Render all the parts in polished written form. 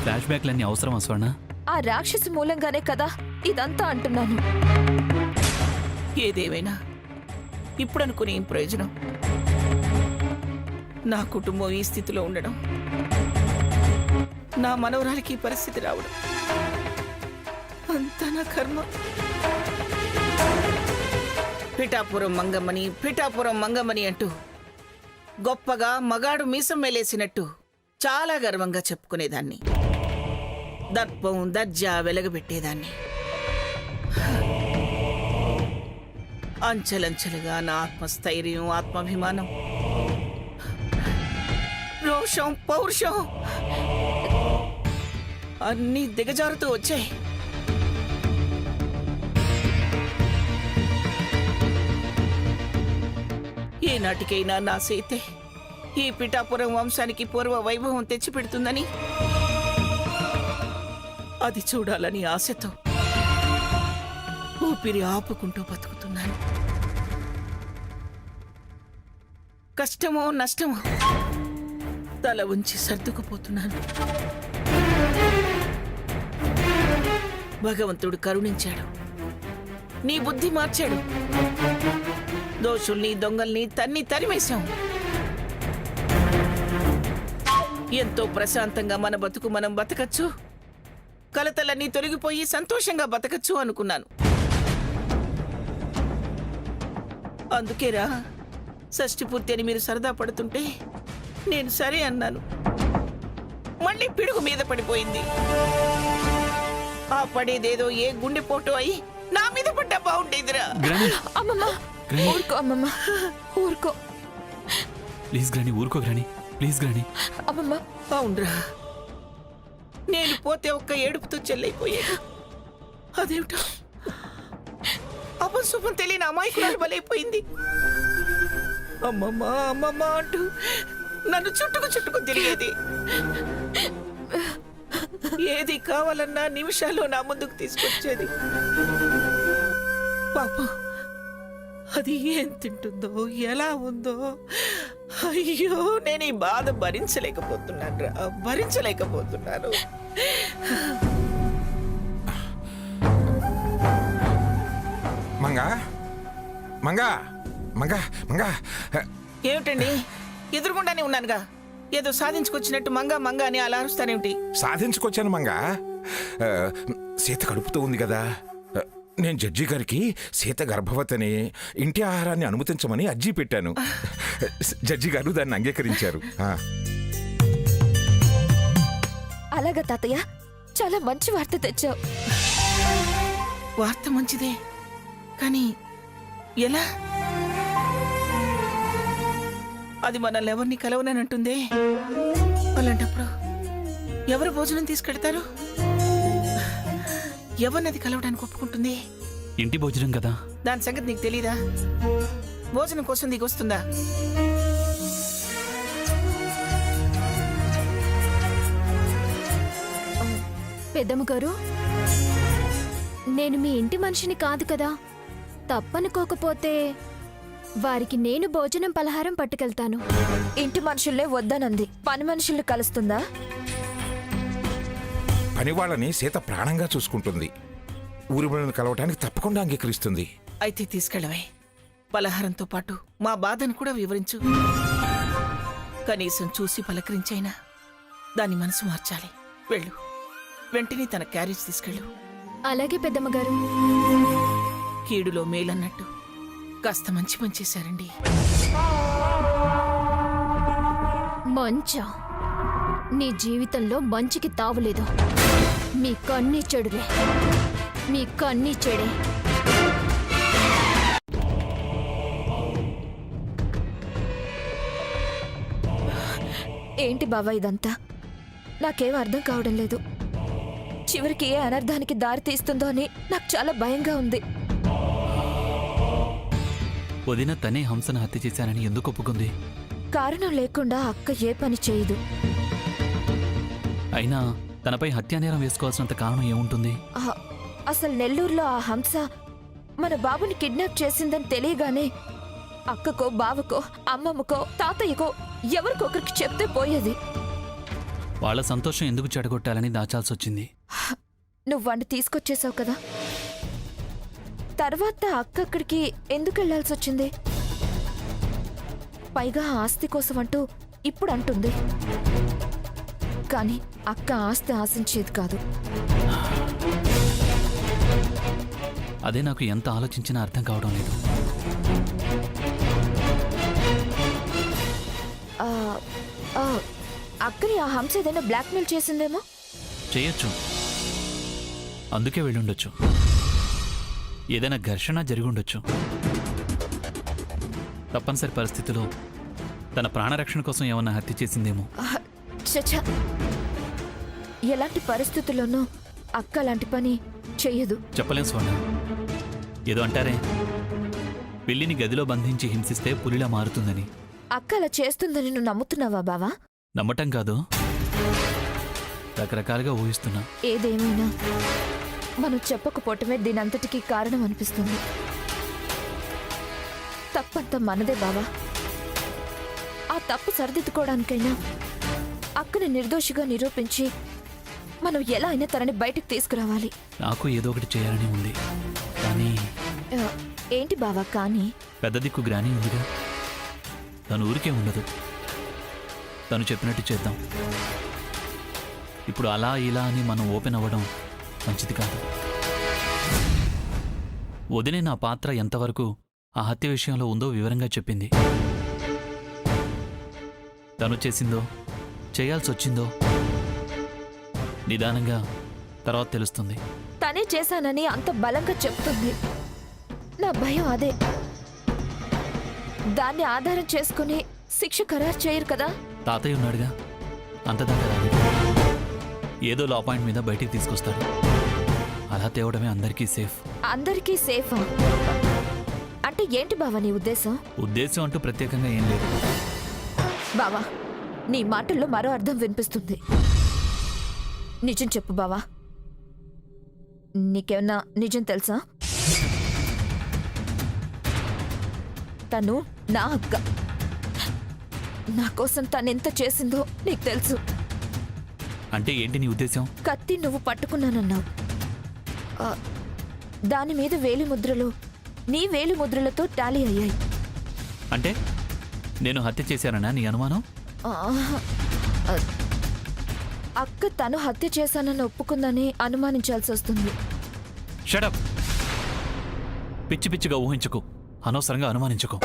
Flash బ్యాక్లన్నీ అవసరమా స్వర్ణ? ఆ రాక్షసి మూలంగానే కదా ఇదంతా అంటున్నాను. ఏదేమైనా ఇప్పుడు అనుకునే ఏం ప్రయోజనం? నా కుటుంబం ఈ స్థితిలో ఉండడం, నా మనవరాలకి ఈ పరిస్థితి రావడం అంతా నా కర్మ. పిఠాపురం మంగమ్మని అంటూ గొప్పగా మగాడు మీసం మేలేసినట్టు చాలా గర్వంగా చెప్పుకునేదాన్ని. దర్పం దర్జా వెలగబెట్టేదాన్ని. అంచెలంచెలుగా నా ఆత్మస్థైర్యం, ఆత్మాభిమానం, రోషం, పౌరుషం అన్నీ దిగజారుతూ వచ్చాయి. ఏనాటికైనా నా సీతే ఈ పిఠాపురం వంశానికి పూర్వ వైభవం తెచ్చిపెడుతుందని, అది చూడాలని ఆశతో ఊపిరి ఆపుకుంటూ బతుకుతున్నాను. కష్టమో నష్టమో తల ఉంచి సర్దుకుపోతున్నాను. భగవంతుడు కరుణించాడు, నీ బుద్ధి మార్చాడు. దోషుల్ని దొంగల్ని తరిమేశాం. ఎంతో ప్రశాంతంగా మన బతుకు మనం బతకచ్చు, కలతలన్నీ తొలగిపోయి సంతోషంగా బతకచ్చు అనుకున్నాను. అందుకేరా షష్ఠి పూర్తి అని మీరు సరదా పడుతుంటే నేను సరే అన్నాను. మళ్ళీ పిడుగు మీద పడిపోయింది. ఆ పడేదేదో ఏ గుండెపోటు అయి నా మీద పడ్డా బాగుండేదిరా. అమ్మమ్మ ఊరుకో, అమ్మమ్మ ఊరుకో ప్లీజ్ గ్రాని, ఊరుకో గ్రాని, ప్లీజ్ గ్రాని. అమ్మమ్మ. అవునరా, నేను పోతే ఒక్క ఏడుపుతో చెల్లైపోయాడు. అదేమిటో అపశుభం తెలియని అమాయకురాలు బలైపోయింది. అమ్మమ్మ అమ్మమ్మ అంటూ నన్ను చుట్టుకు తిరిగేది. ఏది కావాలన్నా నిమిషాల్లో నా ముందుకు తీసుకొచ్చేది. పాపం అది ఏం తింటుందో, ఎలా ఉందో, అయ్యో నేను ఈ బాధ భరించలేకపోతున్నాను. మంగా మంగా మంగా మంగా ఏమిటండి, ఎదురుగుండానే ఉన్నానుగా, ఏదో సాధించుకొచ్చినట్టు మంగా మంగా అని అలా అరుస్తానేమిటి? సాధించుకొచ్చాను మంగా. సీత కడుపుతూ ఉంది కదా, నేను జడ్జి గారికి సీత గర్భవతిని, ఇంటి ఆహారాన్ని అనుమతించమని అర్జీ పెట్టాను. జడ్జి గారు దాన్ని అంగీకరించారు. అలాగా తాతయ్య, చాలా మంచి వార్త తెచ్చావు. వార్త మంచిదే, కానీ ఎలా? అది మనల్ని ఎవరిని కలవనంటుందే. అలాంటప్పుడు ఎవరు భోజనం తీసుకెడతారు? ఎవరినది కలవడానికి ఒప్పుకుంటుంది? ఇంటి భోజనం కదా. దాని సంగతి నీకు తెలీదా? భోజనం కోసం నీకు వస్తుందా? పెద్దమ్మ గారు, నేను మీ ఇంటి మనిషిని కాదు కదా. తప్పనుకోకపోతే వారికి నేను భోజనం పలహారం పట్టుకెళ్తాను. ఇంటి మనుషుల్నే వద్దనంది, పని మనుషుల్ని కలుస్తుందా? పని వాళ్ళని సీత ప్రాణంగా చూసుకుంటుంది. ఊరి వాళ్ళని కలవటానికి తప్పకుండా అంగీకరిస్తుంది. అయితే తీసుకెళ్ళవే. పలహారంతో పాటు మా బాధను కూడా వివరించు. కనీసం చూసి పలకరించైనా దాని మనసు మార్చాలి. వెళ్ళు, వెంటనే తన క్యారేజ్ తీసుకెళ్ళు. అలాగే పెద్దమ్మ గారు. కీడులో మేలన్నట్టు కాస్త మంచి పని చేశారండి. మంచా? నీ జీవితంలో మంచికి తావులేదు. మీ కన్నీ చెడులే, మీ కన్నీ చెడే. ఏంటి బావా ఇదంతా? నాకేం అర్థం కావడం లేదు. చివరికి ఏ అనర్థానికి దారి తీస్తుందో అని నాకు చాలా భయంగా ఉంది. వదిన తనే హంసను హత్య చేశానని ఎందుకు ఒప్పుకుంది? కారణం లేకుండా అక్క ఏ పని చేయదు. అయినా తనపై హత్యానేరం వేసుకోవాల్సినంత కారణం ఏముంటుంది? అసలు నెల్లూరులో ఆ హంస మన బాబుని కిడ్నాప్ చేసిందని తెలియగానే అక్కకో, బావకో, అమ్మమ్మకో, తాతయ్యకో ఎవరికొకరికి చెప్తే పోయేది. వాళ్ళ సంతోషం ఎందుకు చెడగొట్టాలని దాచాల్సి వచ్చింది. నువ్వు వాడిని తీసుకొచ్చేసావు కదా, తర్వాత అక్క అక్కడికి ఎందుకు వెళ్లాల్సి వచ్చింది? పైగా ఆస్తి కోసం అంటూ ఇప్పుడు అంటుంది. కానీ అక్క ఆస్తి ఆశించేది కాదు. అదే నాకు ఎంత ఆలోచించినా అర్థం కావడం లేదు. ఆ, ఆ, అక్కని ఆ హంస ఏదైనా బ్లాక్మెయిల్ చేసిందేమో. చేయొచ్చు, అందుకే వెళ్ళుండొచ్చు. ఏదైనా ఘర్షణ జరిగుండొచ్చు. తప్పనిసరి పరిస్థితిలో తన ప్రాణరక్షణ కోసం ఏమన్నా హత్య చేసిందేమో. చచ్చా, ఎలాంటి పరిస్థితుల్లోనూ అక్క అలాంటి పని చెయ్యదు. చెప్పలేం స్వర్ణ. ఏదో అంటారే, పిల్లిని గదిలో బంధించి హింసిస్తే పులిలా మారుతుందని. అక్క అలా చేస్తుందని నువ్వు నమ్ముతున్నావా బావా? నమ్మటం కాదు, రకరకాలుగా ఊహిస్తున్నా. ఏదేమైనా మనం చెప్పకపోవటమే దీనంతటికీ కారణం అనిపిస్తుంది. తప్పంతా మనదే బావా. ఆ తప్పు సరిదిద్దుకోవడానికైనా అక్కని నిర్దోషిగా నిరూపించి మనం ఎలా అయినా తనని బయటకు తీసుకురావాలి. నాకు ఏదో ఒకటి చేయాలని ఉంది, కానీ ఆ, ఏంటి బావా కానీ? పెద్ద దిక్కు గ్రాని ఉందిగా, తను ఊరికే ఉండదు. తను చెప్పినట్టు చేద్దాం. ఇప్పుడు అలా ఇలా అని మనం ఓపెన్ అవ్వడం మంచిది కాదు. వదిలే నా పాత్ర ఎంతవరకు ఆ హత్య విషయంలో ఉందో వివరంగా చెప్పింది. తను చేసిందో చేయాల్సి వచ్చిందో నిదానంగా తర్వాత తెలుస్తుంది. తనే చేశానని అంత బలంగా చెప్తుంది. నా భయం అదే. దాన్ని ఆధారం చేసుకుని శిక్ష ఖరారు చేయరు కదా. తాతయ్య ఉన్నాడుగా, అంతదాకా రాలేదు. ఏదో లా పాయింట్ మీద బయటికి తీసుకొస్తాడు. అలా తేవడమే అందరికీ సేఫ్. అందరికీ సేఫా? అంటే ఏంటి బావా నీ ఉద్దేశం? ఉద్దేశం అంటూ ప్రత్యేకంగా ఏం లేదు. బావా, నీ మాటల్లో మరో అర్థం వినిపిస్తుంది. నిజం చెప్పు బావా, నీకేమన్నా నిజం తెలుసా? తను నా అక్క. నా కోసం తనెంత చేసిందో నీకు తెలుసు. అంటే ఏంటి నీ ఉద్దేశం? కత్తి నువ్వు పట్టుకున్నానన్నావు. ఆ, దాని మీద వేలి ముద్రలు నీ వేలి ముద్రలతో టాలీ అయ్యాయి. అంటే నేను హత్య చేశానన్నా నీ అనుమానం? ఆహా. అక్క తను హత్య చేశానని ఒప్పుకుందని అనుమానించాల్సి వస్తుంది. షడప్! పిచ్చి పిచ్చిగా ఊహించుకో, అనవసరంగా అనుమానించుకో.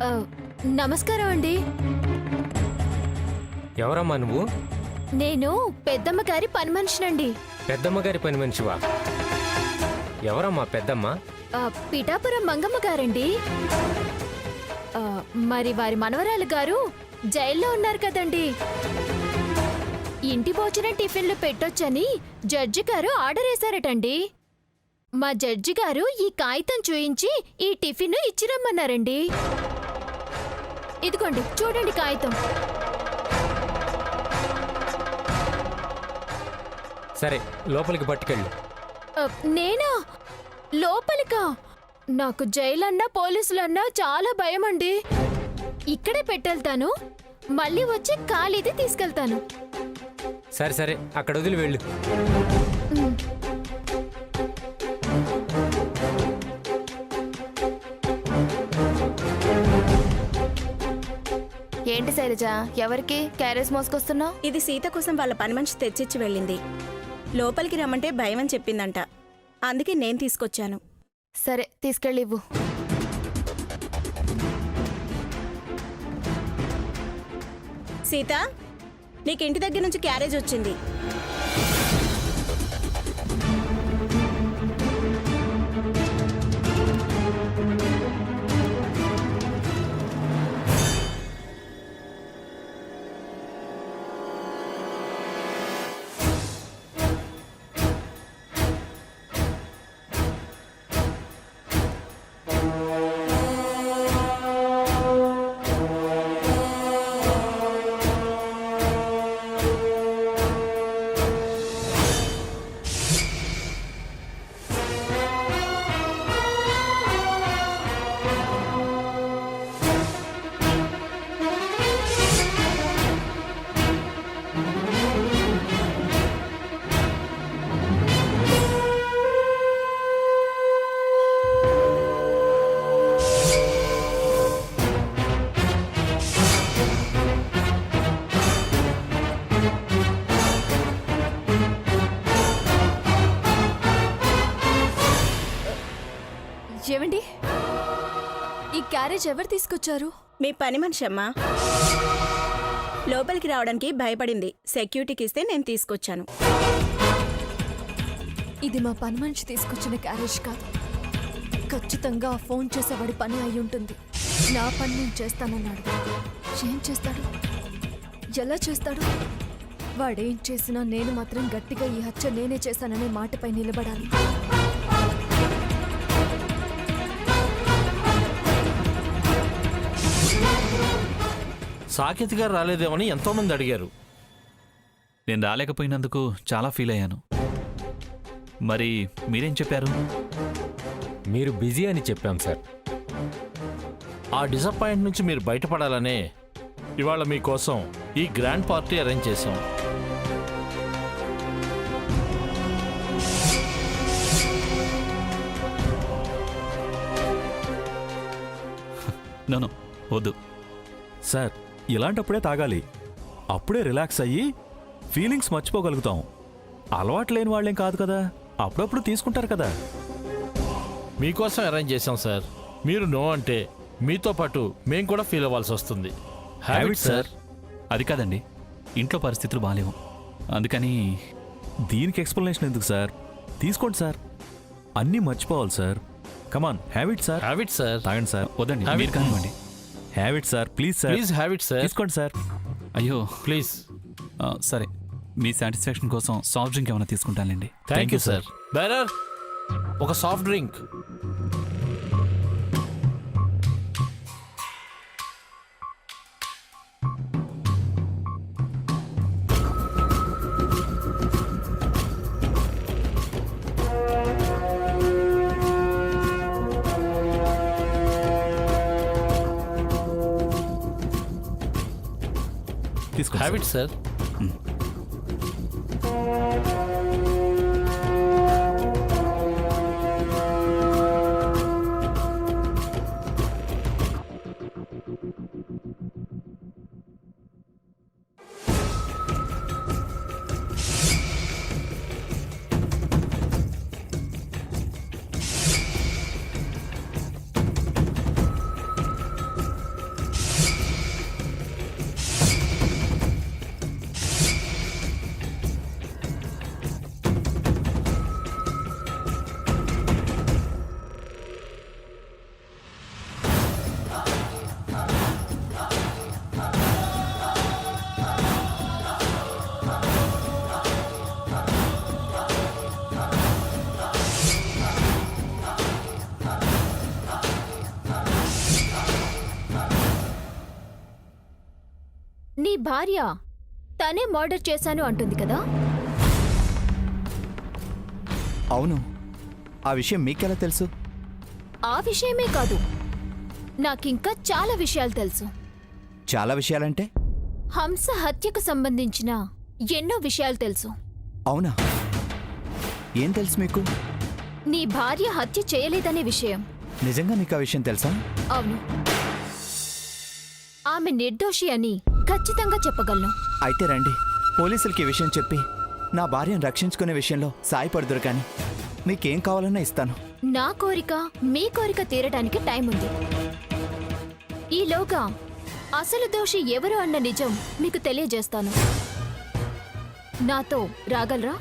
ఆ, నమస్కారం అండి. ఎవరమ్మా నువ్వు? నేను పెద్దమ్మ గారి పని మనిషినండి. పెద్దమ్మ గారి పని మనిషివా? ఎవరమ్మా పెద్దమ్మ? పిఠాపురం మంగమ్మ గారండి. మరి వారి మనవరాలు గారు జైల్లో ఉన్నారు కదండి. ఇంటి భోజనం టిఫిన్లు పెట్టొచ్చని జడ్జి గారు ఆర్డర్ వేశారటండి. మా జడ్జి గారు ఈ కాగితం చూయించి ఈ టిఫిన్ ఇచ్చిరమ్మన్నారండి. ఇదిగోండి చూడండి కాగితం. సరే, లోపలికి పట్టుకెళ్ళు. నేనా? లోపలికా? నాకు జైలన్నా పోలీసులన్నా చాలా భయం అండి. ఇక్కడే పెట్టెళ్తాను, మళ్ళీ వచ్చి ఖాళీది తీసుకెళ్తాను. సరే సరే, అక్కడ వదిలి వెళ్ళు. ఏంటి శైలజ, ఎవరికి క్యారేజ్ మోసుకొస్తున్నావు? ఇది సీత కోసం వాళ్ళ పని మనిషి తెచ్చిచ్చి వెళ్ళింది. లోపలికి రమ్మంటే భయం అని చెప్పిందంట, అందుకే నేను తీసుకొచ్చాను. సరే తీసుకెళ్ళి ఇవ్వు. సీత, నీకు ఇంటి దగ్గర నుంచి క్యారేజ్ వచ్చింది. ఏమండి ఈ క్యారేజ్ ఎవరు తీసుకొచ్చారు? మీ పని మనిషి అమ్మా. లోపలికి రావడానికి భయపడింది. సెక్యూరిటీకి ఇస్తే నేను తీసుకొచ్చాను. ఇది మా పని మనిషి తీసుకొచ్చిన క్యారేజ్ కాదు. ఖచ్చితంగా ఆ ఫోన్ చేసేవాడి పని అయి ఉంటుంది. నా పని నేను చేస్తానన్నాడు. ఏం చేస్తాడు? ఎలా చేస్తాడు? వాడేం చేసినా నేను మాత్రం గట్టిగా ఈ హత్య నేనే చేశాననే మాటపై నిలబడాలి. సాకేత్ గారు రాలేదేమని ఎంతోమంది అడిగారు. నేను రాలేకపోయినందుకు చాలా ఫీల్ అయ్యాను. మరి మీరేం చెప్పారు? మీరు బిజీ అని చెప్పాం సార్. ఆ డిసప్పాయింట్ నుంచి మీరు బయటపడాలనే ఇవాళ మీకోసం ఈ గ్రాండ్ పార్టీ అరేంజ్ చేశాం. నో వద్దు. సార్, ఇలాంటప్పుడే తాగాలి. అప్పుడే రిలాక్స్ అయ్యి ఫీలింగ్స్ మర్చిపోగలుగుతాం. అలవాటు లేని వాళ్ళేం కాదు కదా, అప్పుడప్పుడు తీసుకుంటారు కదా. మీకోసం అరేంజ్ చేశాం సార్. మీరు నో అంటే మీతో పాటు మేము కూడా ఫీల్ అవ్వాల్సి వస్తుంది. Habit sir. అది కాదండి, ఇంట్లో పరిస్థితులు బాగాలేవు. అందుకని దీనికి ఎక్స్ప్లెనేషన్ ఎందుకు సార్? తీసుకోండి సార్, అన్నీ మర్చిపోవాలి సార్. కమాన్, హ్యాబిట్ సార్. Habit sir. తాగండి సార్. వద్దండి, Habit. మీరు కానివ్వండి. Habit sir, please sir. Please habit sir. తీసుకోండి సార్. అయ్యో ప్లీజ్. సరే, మీ సాటిస్ఫాక్షన్ కోసం సాఫ్ట్ డ్రింక్ ఏమైనా తీసుకుంటానండి. Thank you sir. బేరర్, ఒక సాఫ్ట్ డ్రింక్. తీసుకోండి హ్యాబిట్ సార్. నీ భార్య తనే మర్డర్ చేశాను అంటుంది కదా? అవును. ఆ విషయం మీకెలా తెలుసు? ఆ విషయమే కాదు, నాకింకా చాలా విషయాలు తెలుసు. చాలా విషయాలంటే? హంస హత్యకు సంబంధించిన ఎన్నో విషయాలు తెలుసు. అవునా? ఏం తెలుసు మీకు? నీ భార్య హత్య చేయలేదనే విషయం. నిజంగా మీకు ఆ విషయం తెలుసా? అవును, ఆమె నిర్దోషి అని ఖచ్చితంగా చెప్పగలను. అయితే రండి, పోలీసులకి ఈ విషయం చెప్పి నా భార్యను రక్షించుకునే విషయంలో సాయపడుదురు కానీ మీకేం కావాలన్నా ఇస్తాను. నా కోరిక మీ కోరిక తీరడానికి టైం ఉంది. ఈలోగా అసలు దోషి ఎవరు అన్న నిజం మీకు తెలియజేస్తాను. నాతో రాగలరా?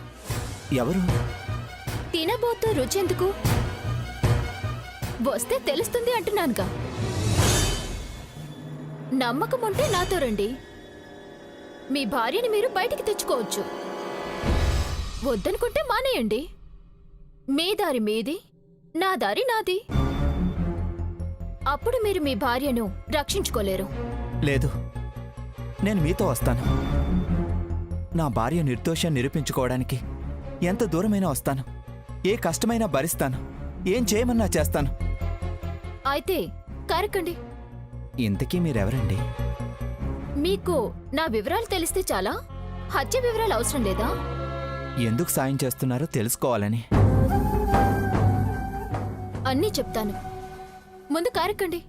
ఎవరు? తినబోతూ రుచెందుకు? వస్తే తెలుస్తుంది అంటున్నానుగా. నమ్మకం ఉంటే నాతో రండి. మీ భార్యని మీరు బయటికి తెచ్చుకోవచ్చు. వద్దనుకుంటే మానేయండి. మీ దారి మీది, నా దారి నాది. అప్పుడు మీరు మీ భార్యను రక్షించుకోలేరు. లేదు, నేను మీతో వస్తాను. నా భార్య నిర్దోషాన్ని నిరూపించుకోవడానికి ఎంత దూరమైనా వస్తాను. ఏ కష్టమైనా భరిస్తాను. ఏం చేయమన్నా చేస్తాను. అయితే కరకండి. ఇంతకీ మీరెవరండి? మీకు నా వివరాలు తెలిస్తే చాలా? హత్య వివరాలు అవసరం లేదా? ఎందుకు సాయం చేస్తున్నారో తెలుసుకోవాలని. అన్నీ చెప్తాను. ముందు కారెక్కండి.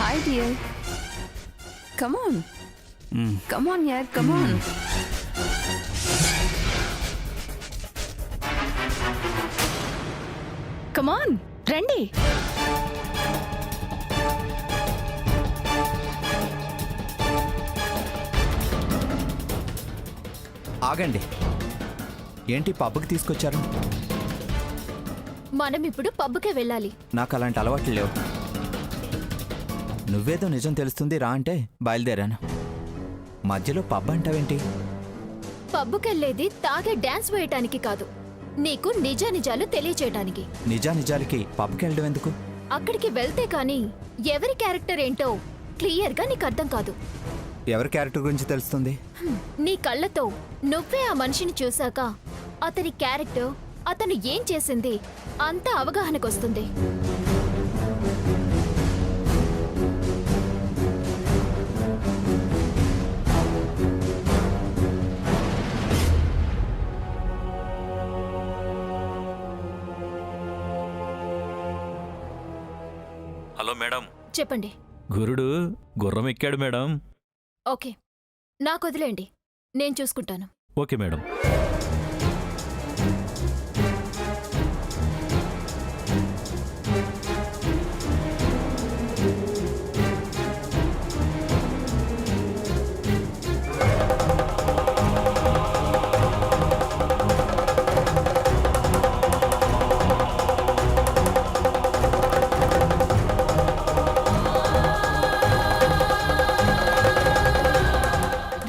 Hi dear. కమాన్ కమాన్ యార్ కమాన్. కమాన్ రండి. ఆగండి. ఏంటి పబ్కి తీసుకొచ్చారు? మనం ఇప్పుడు పబ్బుకే వెళ్ళాలి. నాకు అలాంటి అలవాట్లు లేవు. నువ్వేదో నిజం తెలుస్తుంది రా అంటే బయలుదేరాను. మధ్యలో పబ్ అంటావేంటి? పబ్బుకెళ్ళేది తాగే డాన్స్ వేయటానికి కాదు, నీకు నిజాలు తెలియచేయటానికి. నిజాలకి పబ్కి వెళ్ళడం ఎందుకు? అక్కడికి వెళ్తే కానీ ఎవరి క్యారెక్టర్ ఏంటో క్లియర్గా నీకు అర్థం కాదు. ఎవరి క్యారెక్టర్ గురించి తెలుస్తుంది? నీ కళ్ళతో నువ్వే ఆ మనిషిని చూశాక అతని క్యారెక్టర్, అతను ఏం చేసింది అంతా అవగాహనకొస్తుంది. Hello madam. చెప్పండి. గురుడు గుర్రం ఎక్కాడు మేడం. ఓకే, నాకు వదిలేండి, నేను చూసుకుంటాను. Okay madam.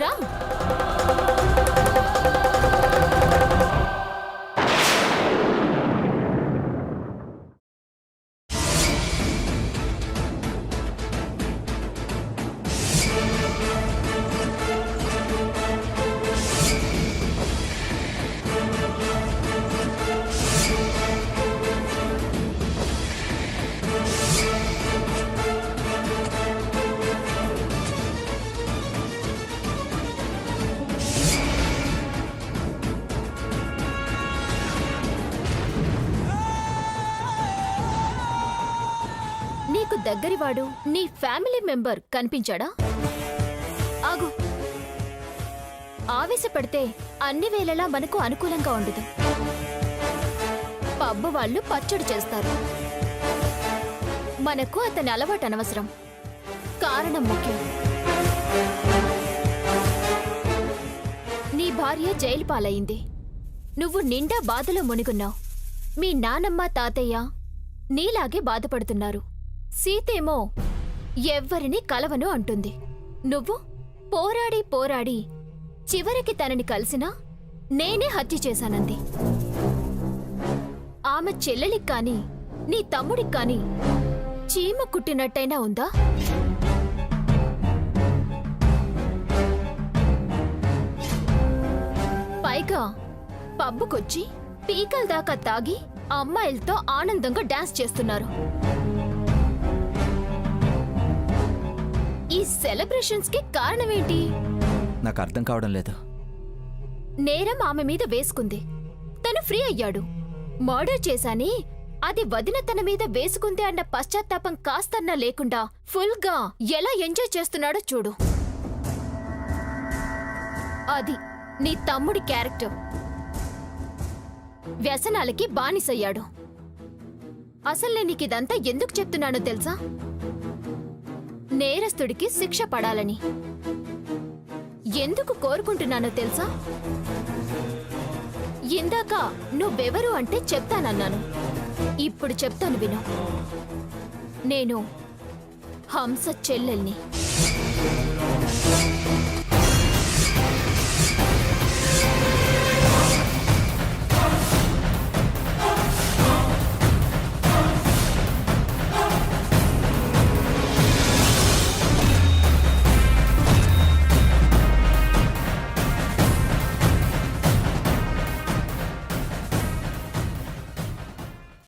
రామ్, నీకు దగ్గరివాడు నీ ఫ్యామిలీ మెంబర్ కనిపించాడా? ఆగు. ఆవేశపడితే అన్ని వేళలా మనకు అనుకూలంగా ఉండదు. పబ్బు వాళ్ళు పచ్చడి చేస్తారు, మనకు అతని అలవాటు అనవసరం, కారణం ముఖ్యం. నీ భార్య జైలు పాలయింది, నువ్వు నిండా బాధలో మునిగున్నావు. మీ నానమ్మ తాతయ్య నీలాగే బాధపడుతున్నారు. సీతేమో ఎవ్వరిని కలవను అంటుంది. నువ్వు పోరాడి పోరాడి చివరికి తనని కలిసినా నేనే హత్య చేశానంది. ఆమె చెల్లెలికి కాని నీ తమ్ముడికి కాని చీమ కుట్టినట్టయినా ఉందా? పైగా పబ్బుకొచ్చి పీకల దాకా తాగి అమ్మాయిలతో ఆనందంగా డాన్స్ చేస్తున్నారు. ఈ సెలబ్రేషన్స్ కి కారణమేంటి? నాకు అర్థం కావడం లేదు. నేరం ఆమె మీద వేసుకుంది, తను ఫ్రీ అయ్యాడు. మర్డర్ చేశాని అది వదిన తన మీద వేసుకుంది అన్న పశ్చాత్తాపం కాస్తన్నా లేకుండా ఫుల్ గా ఎలా ఎంజాయ్ చేస్తున్నాడో చూడు. అది నీ తమ్ముడి క్యారెక్టర్. వ్యసనాలకి బానిసయ్యాడు. అసలు నేను నీకిదంతా ఎందుకు చెప్తున్నానో తెలుసా? నేరస్తుడికి శిక్ష పడాలని. ఎందుకు కోరుకుంటున్నానో తెలుసా? ఇందాక నువ్వెవరు అంటే చెప్తానన్నాను, ఇప్పుడు చెప్తాను విను. నేను హంస చెల్లెల్ని.